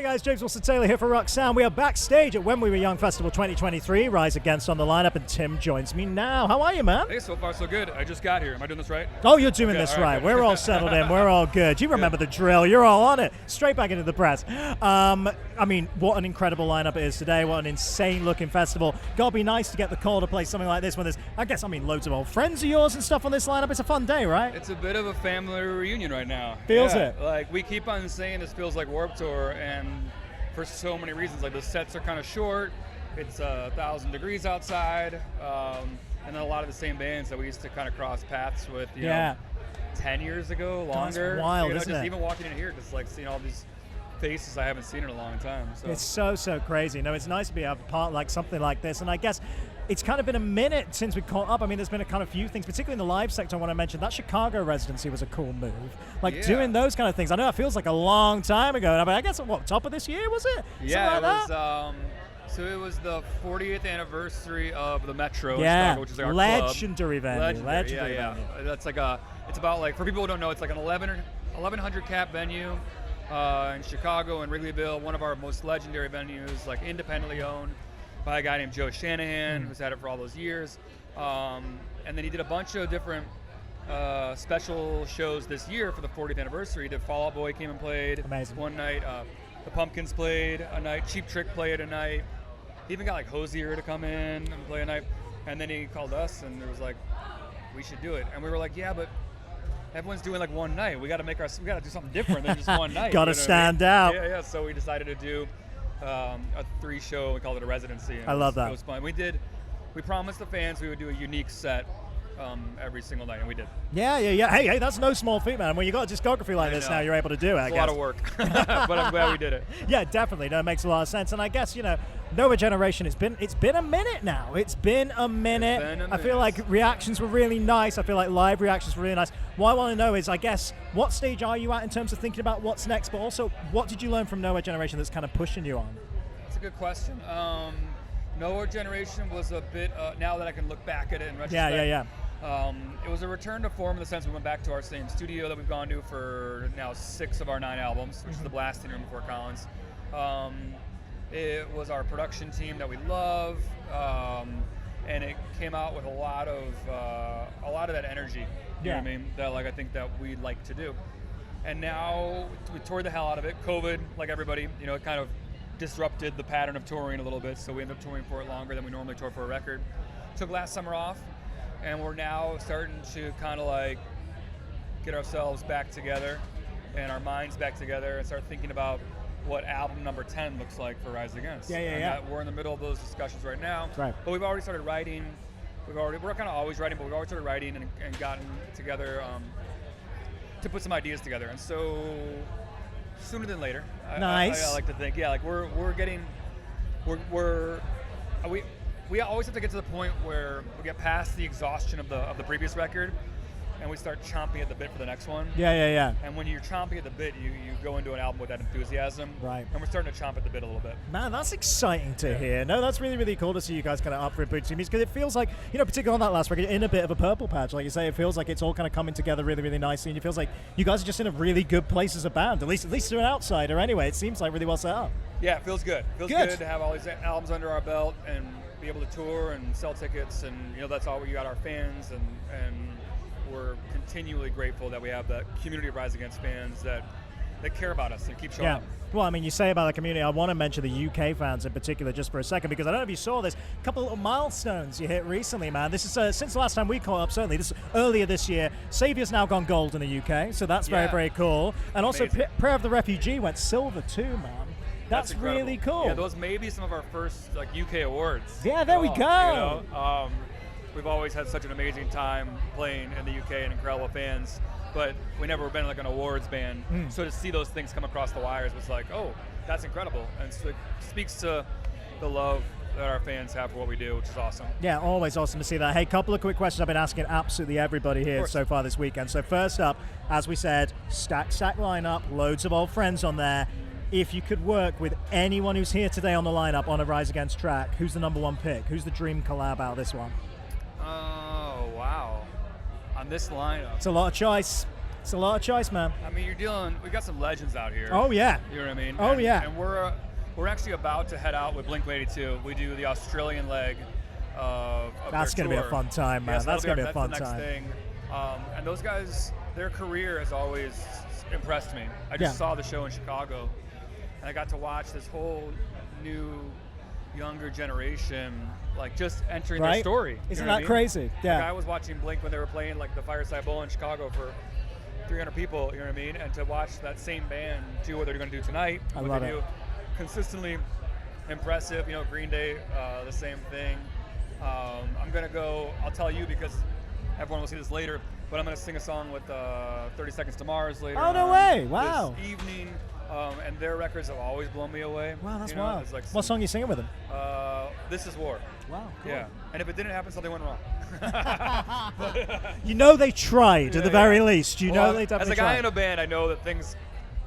guys, James Wilson-Taylor here for Roxanne. We are backstage at When We Were Young Festival 2023. Rise Against on the lineup, and Tim joins me now. How are you, man? Hey, so far so good. I just got here. Am I doing this right? Oh, you're doing okay, this all right. Good. We're all settled in. We're all good. You remember the drill. You're all on it. Straight back into the press. I mean, what an incredible lineup it is today. What an insane-looking festival. Gotta be nice to get the call to play something like this when there's, loads of old friends of yours and stuff on this lineup. It's a fun day, right? It's a bit of a family reunion right now. Feels it. Like, we keep on saying this feels like Warped Tour, and for so many reasons. Like, the sets are kind of short. It's 1,000 degrees outside. And then a lot of the same bands that we used to kind of cross paths with, you know, 10 years ago, longer. That's wild, isn't it? Even walking in here, just like seeing all these faces I haven't seen in a long time. So. It's so crazy. No, it's nice to be a part like something like this, and I guess it's kind of been a minute since we caught up. I mean, there's been a kind of few things, particularly in the live sector. I want to mention that Chicago residency was a cool move. Like doing those kind of things. I know it feels like a long time ago, but I guess top of this year was it? Yeah, it was. So it was the 40th anniversary of the Metro in Chicago, which is like our legendary venue. Legendary venue. That's like it's about like, for people who don't know, it's like an 1,100 cap venue in Chicago and Wrigleyville, one of our most legendary venues, like independently owned by a guy named Joe Shanahan, who's had it for all those years. And then he did a bunch of different special shows this year for the 40th anniversary. The Fall Out Boy came and played one night. The Pumpkins played a night. Cheap Trick played a night. He even got like Hosier to come in and play a night. And then he called us and it was like, we should do it. And we were like, yeah, but everyone's doing like one night. We got to do something different than just one night. Got to stand out. Yeah. So we decided to do a 3-show. We called it a residency. I love that. It was fun. We promised the fans we would do a unique set every single night, and we did. Yeah. Hey, that's no small feat, man. When you got a discography like this now, you're able to do it. It's a lot of work, but I'm glad we did it. Yeah, definitely. No, it makes a lot of sense. And I guess, Nova Generation, it's been a minute now. It's been a minute. I feel like reactions were really nice. I feel like live reactions were really nice. What I want to know is, I guess, what stage are you at in terms of thinking about what's next, but also what did you learn from Nova Generation that's kind of pushing you on? That's a good question. Nova Generation was a bit, now that I can look back at it in retrospect. Yeah. It was a return to form in the sense we went back to our same studio that we've gone to for now 6 of our 9 albums, which is the Blasting Room before Collins. It was our production team that we love, and it came out with a lot of that energy. You know what I mean? That I think that we like to do. And now we toured the hell out of it. COVID, like everybody, it kind of disrupted the pattern of touring a little bit, so we ended up touring for it longer than we normally tour for a record. Took last summer off. And we're now starting to kind of like get ourselves back together and our minds back together and start thinking about what album number 10 looks like for Rise Against. Yeah. We're in the middle of those discussions right now. Right. But we've already started writing. We're kind of always writing, but we've already started writing and gotten together to put some ideas together. And so sooner than later. Nice. I like to think, we always have to get to the point where we get past the exhaustion of the previous record and we start chomping at the bit for the next one. Yeah. And when you're chomping at the bit, you go into an album with that enthusiasm. Right. And we're starting to chomp at the bit a little bit. Man, that's exciting to hear. No, that's really, really cool to see you guys kind of up for it, because it feels like, particularly on that last record, in a bit of a purple patch, like you say, it feels like it's all kind of coming together really, really nicely, and it feels like you guys are just in a really good place as a band, at least to an outsider anyway. It seems like really well set up. Yeah, it feels good. It feels good to have all these albums under our belt and be able to tour and sell tickets, and that's all we got, our fans, and we're continually grateful that we have that community of Rise Against fans that care about us and keep showing up. Well, I mean, you say about the community, I want to mention the UK fans in particular just for a second, because I don't know if you saw this, a couple of little milestones you hit recently, man. This is since the last time we caught up, certainly, this earlier this year, Saviour's now gone gold in the UK, so that's very, very cool. And also, Prayer of the Refugee went silver too, man. That's really cool. Yeah, those may be some of our first UK awards. Yeah, there we go. We've always had such an amazing time playing in the UK and incredible fans, but we never been like an awards band. So to see those things come across the wires was like, oh, that's incredible. And so it speaks to the love that our fans have for what we do, which is awesome. Yeah, always awesome to see that. Hey, couple of quick questions I've been asking absolutely everybody here so far this weekend. So first up, as we said, stack lineup, loads of old friends on there. If you could work with anyone who's here today on the lineup on a Rise Against track, who's the number 1 pick? Who's the dream collab out of this one? Oh, wow. On this lineup. It's a lot of choice. It's a lot of choice, man. I mean, we got some legends out here. Oh, yeah. You know what I mean? Oh, yeah. And we're actually about to head out with Blink-182. We do the Australian leg of That's going to be a fun time, man. Yeah, so that's going to be a fun the next time. Thing. And those guys, their career has always impressed me. I just saw the show in Chicago, and I got to watch this whole new, younger generation, like just entering their story. Isn't that crazy? Yeah. Like, I was watching Blink when they were playing like the Fireside Bowl in Chicago for 300 people, you know what I mean? And to watch that same band do what they're going to do tonight, what they do, consistently impressive. You know, Green Day, the same thing. I'm going to go, I'll tell you because everyone will see this later, but I'm going to sing a song with 30 Seconds to Mars later. Oh, no way. Wow. This evening. And their records have always blown me away. Wow, that's wild. Like what song are you singing with them? This Is War. Wow, cool. Yeah, and if it didn't happen, something went wrong. You know they tried, at the very least. You know they definitely tried. As a guy in a band, I know that things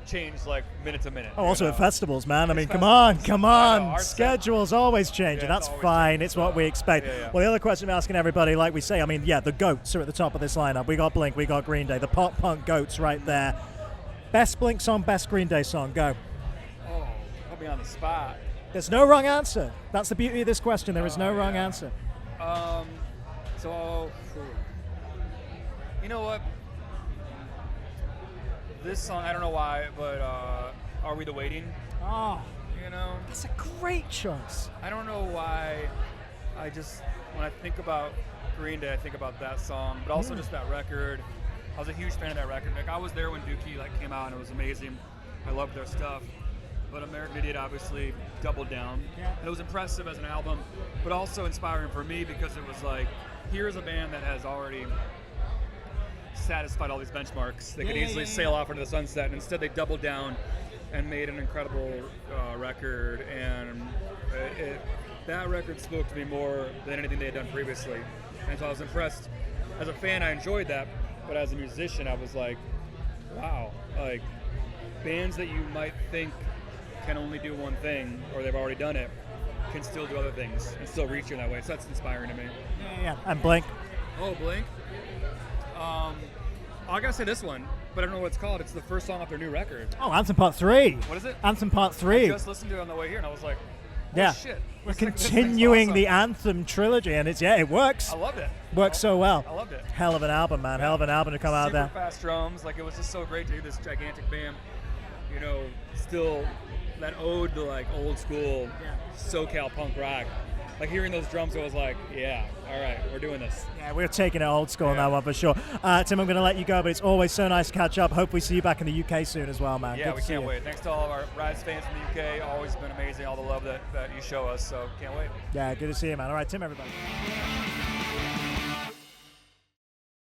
change like minute to minute. Oh, also at festivals, man. I mean, come on. Schedule's always changing. Yeah, That's fine. changing. It's what we expect. Yeah. Well, the other question I'm asking everybody, like we say, I mean, the GOATs are at the top of this lineup. We got Blink, we got Green Day, the pop-punk GOATs right there. Best Blink song, best Green Day song, go. Oh, put me on the spot. There's no wrong answer. That's the beauty of this question. There is no wrong answer. So, you know what? This song, I don't know why, but Are We the Waiting? Oh, you know? That's a great choice. I don't know why. When I think about Green Day, I think about that song, but also just that record. I was a huge fan of that record. Like, I was there when Dookie came out, and it was amazing. I loved their stuff. But American Idiot obviously doubled down. Yeah. And it was impressive as an album, but also inspiring for me because it was like, here's a band that has already satisfied all these benchmarks. They could easily sail off into the sunset, and instead they doubled down and made an incredible record. And that record spoke to me more than anything they had done previously. And so I was impressed. As a fan, I enjoyed that. But as a musician, I was like, wow, like bands that you might think can only do one thing, or they've already done it, can still do other things and still reach you in that way. So that's inspiring to me. Yeah. And Blink? Oh, Blink? I gotta say this one, but I don't know what it's called. It's the first song off their new record. Oh, Anthem Part 3. What is it? Anthem Part 3. I just listened to it on the way here, and I was like, oh, shit. We're continuing the Anthem trilogy, and it works. I loved it. Works so well. I loved it. Hell of an album, man. Hell of an album to come out there. Super fast drums. Like, it was just so great to hear this gigantic band, you know, still that ode to like old school SoCal punk rock. Like hearing those drums, it was like, yeah, all right, we're doing this. Yeah, we're taking it old school on that one for sure. Tim, I'm going to let you go, but it's always so nice to catch up. Hope we see you back in the UK soon as well, man. Yeah, we can't wait. Thanks to all of our Rise fans from the UK. Always been amazing, all the love that you show us, so can't wait. Yeah, good to see you, man. All right, Tim, everybody.